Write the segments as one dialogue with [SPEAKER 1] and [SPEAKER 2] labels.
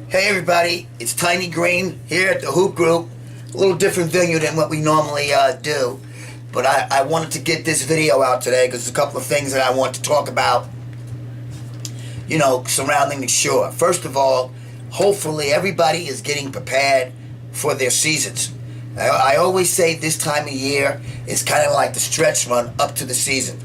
[SPEAKER 1] Hey everybody, it's Tiny Green here at the Hoop Group. A little different venue than what we normally do. But I wanted to get this video out today because there's a couple of things that I want to talk about, surrounding the shore. First of all, hopefully everybody is getting prepared for their seasons. I always say this time of year is kind of like the stretch run up to the season.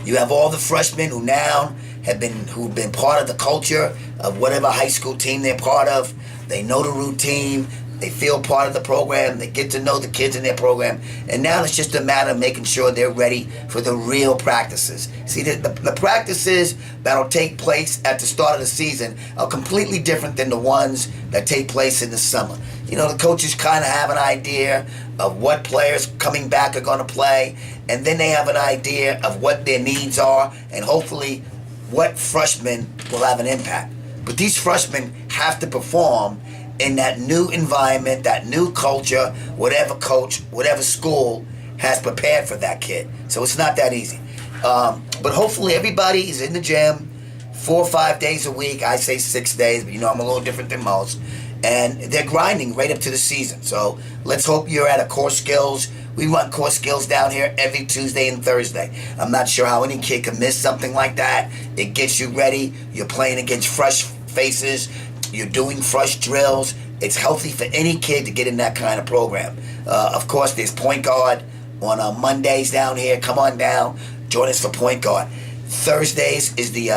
[SPEAKER 1] You have all the freshmen who've been part of the culture of whatever high school team they're part of. They know the routine. They feel part of the program. They get to know the kids in their program. And now it's just a matter of making sure they're ready for the real practices. See, the practices that'll take place at the start of the season are completely different than the ones that take place in the summer. The coaches kind of have an idea of what players coming back are going to play, and then they have an idea of what their needs are, and hopefully what freshmen will have an impact. But these freshmen have to perform in that new environment, that new culture, whatever coach, whatever school has prepared for that kid. So it's not that easy. But hopefully everybody is in the gym 4 or 5 days a week. I say 6 days, but I'm a little different than most. And they're grinding right up to the season. So let's hope you're at a Core Skills. We run Core Skills down here every Tuesday and Thursday. I'm not sure how any kid can miss something like that. It gets you ready. You're playing against fresh faces. You're doing fresh drills. It's healthy for any kid to get in that kind of program. Of course, there's point guard on Mondays down here. Come on down. Join us for point guard. Thursdays is the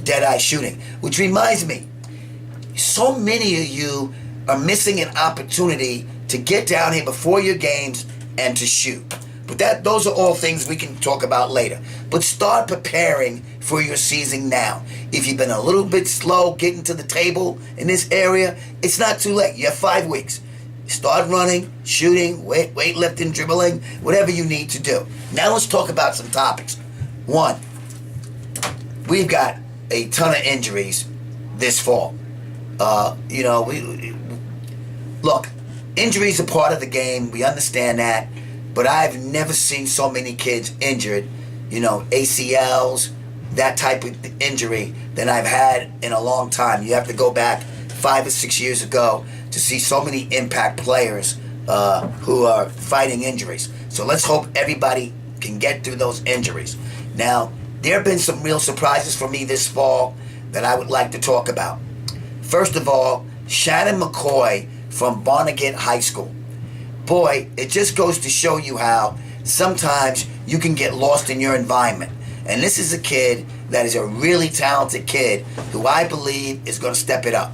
[SPEAKER 1] dead-eye shooting, which reminds me, so many of you are missing an opportunity to get down here before your games and to shoot. But those are all things we can talk about later. But start preparing for your season now. If you've been a little bit slow getting to the table in this area, it's not too late. You have 5 weeks. Start running, shooting, weightlifting, dribbling, whatever you need to do. Now let's talk about some topics. 1, we've got a ton of injuries this fall. Look, injuries are part of the game. We understand that. But I've never seen so many kids injured, ACLs, that type of injury, than I've had in a long time. You have to go back 5 or 6 years ago to see so many impact players who are fighting injuries. So let's hope everybody can get through those injuries. Now, there have been some real surprises for me this fall that I would like to talk about. First of all, Shannon McCoy from Barnegat High School. Boy, it just goes to show you how sometimes you can get lost in your environment. And this is a kid that is a really talented kid who I believe is going to step it up.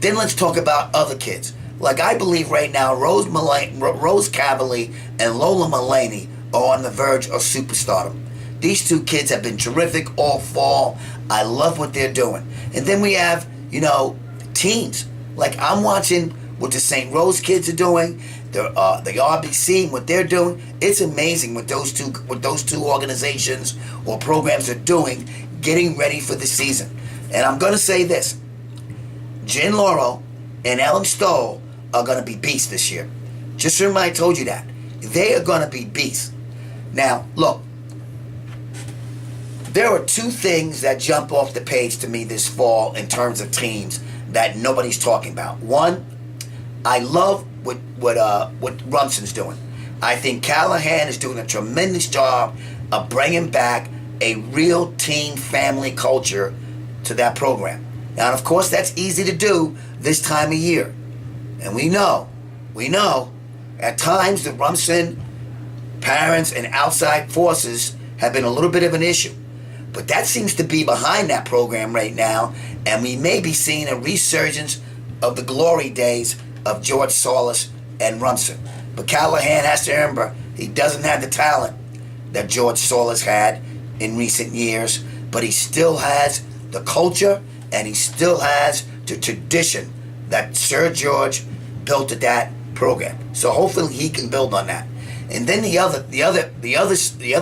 [SPEAKER 1] Then let's talk about other kids. Like I believe right now, Rose Cavally and Lola Mullaney are on the verge of superstardom. These 2 kids have been terrific all fall. I love what they're doing. And then we have, teams. Like I'm watching what the St. Rose kids are doing, the RBC, what they're doing. It's amazing what those two organizations or programs are doing, getting ready for the season. And I'm going to say this: Jen Laurel and Ellen Stoll are going to be beasts this year. Just remember I told you that. They are going to be beasts. Now, look, there are 2 things that jump off the page to me this fall in terms of teams that nobody's talking about. 1, I love what Rumson's doing. I think Callahan is doing a tremendous job of bringing back a real team family culture to that program. Now, of course, that's easy to do this time of year. And we know, at times the Rumson parents and outside forces have been a little bit of an issue. But that seems to be behind that program right now, and we may be seeing a resurgence of the glory days of George Solis and Rumson. But Callahan has to remember, he doesn't have the talent that George Solis had in recent years, but he still has the culture and he still has the tradition that Sir George built at that program. So hopefully he can build on that. And then the other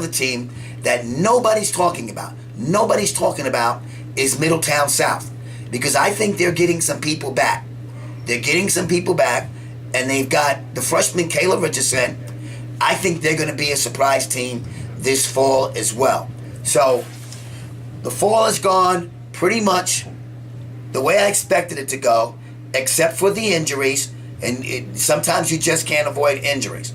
[SPEAKER 1] team that nobody's talking about is Middletown South, because I think they're getting some people back. And they've got the freshman Kayla Richardson. I think they're going to be a surprise team this fall as well. So the fall is gone. Pretty much the way I expected it to go, except for the injuries, and sometimes you just can't avoid injuries.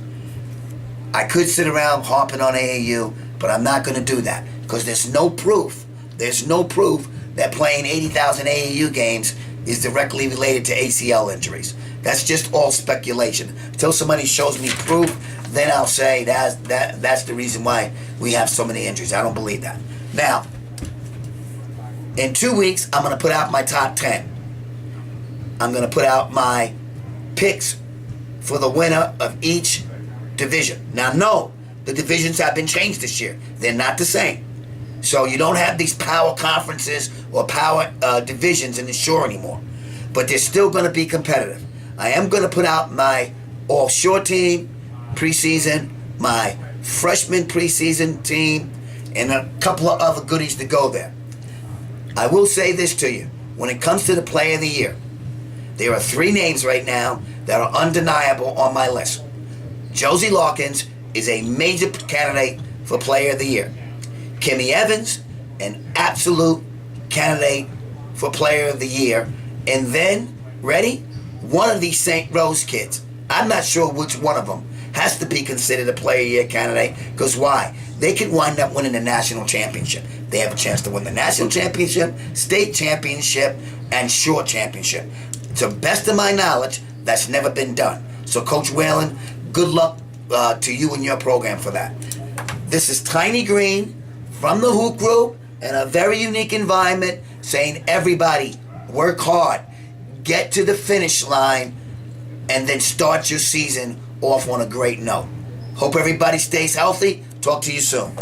[SPEAKER 1] I could sit around harping on AAU, but I'm not going to do that because there's no proof. There's no proof that playing 80,000 AAU games is directly related to ACL injuries. That's just all speculation. Until somebody shows me proof, then I'll say that's the reason why we have so many injuries. I don't believe that. Now, in 2 weeks, I'm going to put out my top 10. I'm going to put out my picks for the winner of each division. Now, no, the divisions have been changed this year. They're not the same. So you don't have these power conferences or power divisions in the shore anymore. But they're still going to be competitive. I am going to put out my all-shore team preseason, my freshman preseason team, and a couple of other goodies to go there. I will say this to you. When it comes to the Player of the Year, there are 3 names right now that are undeniable on my list. Josie Larkins is a major candidate for Player of the Year. Kimmy Evans, an absolute candidate for Player of the Year. And then, ready? One of these St. Rose kids, I'm not sure which one of them, has to be considered a Player of the Year candidate. Because why? They could wind up winning the national championship. They have a chance to win the national championship, state championship, and shore championship. To the best of my knowledge, that's never been done. So, Coach Whalen, good luck to you and your program for that. This is Tiny Green from the Hoop Group in a very unique environment, saying everybody work hard, get to the finish line, and then start your season off on a great note. Hope everybody stays healthy. Talk to you soon.